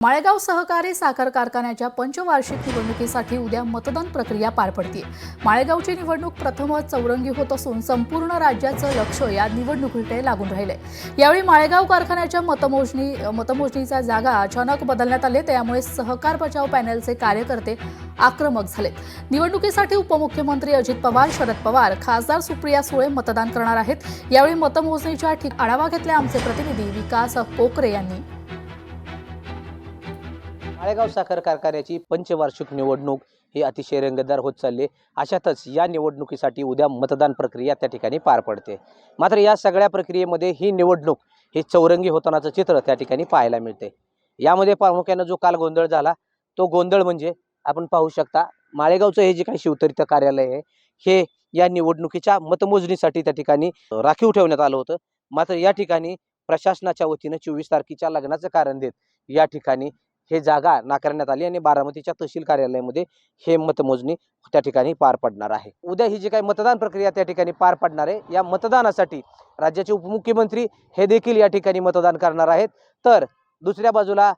माळेगाव सहकारी साखर कारखान्याच्या पंचवार्षिक निवडणुकीसाठी उद्या मतदान प्रक्रिया पार पडते। माळेगावची निवडणूक प्रथमच चौरंगी होत असून संपूर्ण राज्याचं लक्ष या निवडणुकीकडे लागून राहिले। यावेळी माळेगाव कारखान्याच्या मतमोजणीच्या जागा अचानक बदलण्यात आले, त्यामुळे सहकार बचाव पॅनलचे कार्यकर्ते आक्रमक झाले। निवडणुकीसाठी उपमुख्यमंत्री अजित पवार, शरद पवार, खासदार सुप्रिया सुळे मतदान करणार आहेत। यावेळी मतमोजणीच्या आढावा घेतला आमचे प्रतिनिधी विकास कोकरे यांनी। माळेगाव साखर कारखान्याची पंचवार्षिक निवडणूक ही अतिशय रंगतदार होत चालली। अशातच या निवडणुकीसाठी उद्या मतदान प्रक्रिया त्या ठिकाणी पार पडते। मात्र या सगळ्या प्रक्रियेमध्ये ही निवडणूक ही चौरंगी होतानाचं चित्र त्या ठिकाणी पाहायला मिळते। यामध्ये प्रामुख्याने जो काल गोंधळ झाला, तो गोंधळ म्हणजे आपण पाहू शकता, माळेगावचं हे जे काही शिवतीर्थ कार्यालय आहे हे या निवडणुकीच्या मतमोजणीसाठी त्या ठिकाणी राखीव ठेवण्यात आलं होतं। मात्र या ठिकाणी प्रशासनाच्या वतीने 24 तारखेच्या लग्नाचं कारण देत या ठिकाणी हे जागा नाकारण्यात आली आणि बारामतीच्या तहसील कार्यालयामध्ये हे मतमोजणी त्या ठिकाणी पार पडणार आहे। उद्या ही जी काही मतदान प्रक्रिया त्या ठिकाणी पार पडणार आहे, या मतदानासाठी राज्याचे उपमुख्यमंत्री हे देखील या ठिकाणी मतदान करणार आहेत। तर दुसऱ्या बाजूला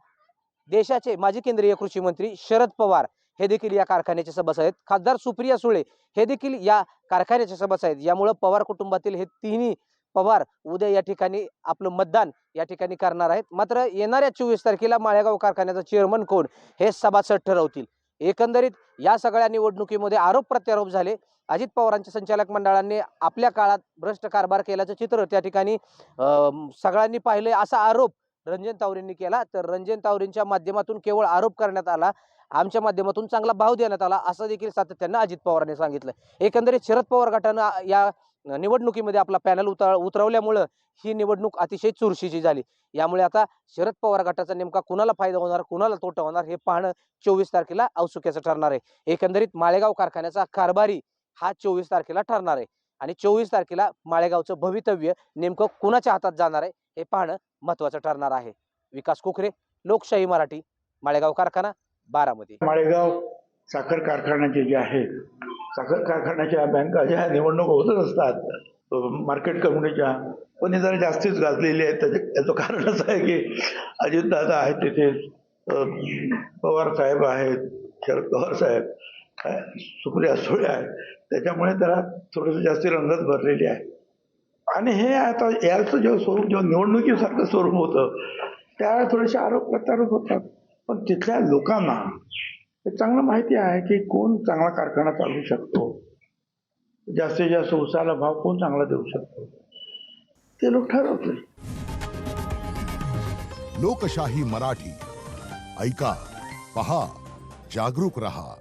देशाचे माजी केंद्रीय कृषी मंत्री शरद पवार हे देखील या कारखान्याचे सभासद आहेत। खासदार सुप्रिया सुळे हे देखील या कारखान्याचे सभासद आहेत। यामुळे पवार कुटुंबातील हे तिन्ही पवार उद्या या ठिकाणी आपलं मतदान या ठिकाणी करणार आहेत। मात्र येणाऱ्या 24 तारखेला माळेगाव कारखान्याचा चेअरमन कोण हे सभासद ठरवतील। एकंदरीत या सगळ्या निवडणुकीमध्ये आरोप प्रत्यारोप झाले। अजित पवारांच्या संचालक मंडळाने आपल्या काळात भ्रष्ट कारभार केल्याचं चित्र त्या ठिकाणी सगळ्यांनी पाहिले, असा आरोप रंजन तावरेंनी केला। तर रंजन तावरेंच्या माध्यमातून केवळ आरोप करण्यात आला, आमच्या माध्यमातून चांगला भाव देण्यात आला, असं देखील सातत्यानं अजित पवारांनी सांगितलं। एकंदरीत शरद पवार गटानं या निवडणुकीमध्ये आपला पॅनल उतरवल्यामुळे ही निवडणूक अतिशय चुरशीची झाली। यामुळे आता शरद पवार गटाचा नेमका कुणाला फायदा होणार, कुणाला तोटा होणार हे पाहणं 24 तारखेला औत्सुक्याचं ठरणार आहे। एकंदरीत माळेगाव कारखान्याचा कारभारी हा 24 तारखेला ठरणार आहे आणि 24 तारखेला माळेगावचं भवितव्य नेमकं कुणाच्या हातात जाणार आहे हे पाहणं महत्त्वाचं ठरणार आहे। विकास कोकरे, लोकशाही मराठी, माळेगाव कारखाना, बारामती। माळेगाव साखर कारखान्याचे जे आहेत, साखर कारखान्याच्या बँका ज्या निवडणूक होतच असतात मार्केट कमिटीच्या, पण हे जरा जास्तीच गाजलेली आहेत। त्याचं कारण असं आहे की अजितदादा आहेत तिथे, पवार साहेब आहेत, शरद पवार साहेब, सुप्रिया सुळे आहेत, त्याच्यामुळे त्याला थोडंसं जास्ती रंगत भरलेली आहे। आणि हे आता याचं जे स्वरूप, जेव्हा निवडणुकीसारखं स्वरूप होतं त्यावेळेस थोडेसे आरोप प्रत्यारोप होतात, पण तिथल्या लोकांना हे चांगलं माहिती आहे की कोण चांगला कारखाना चालवू शकतो, जास्तीत जास्त उसाला भाव कोण चांगला देऊ शकतो, ते लोक ठरवतील। लोकशाही मराठी ऐका, पहा, जागरूक रहा।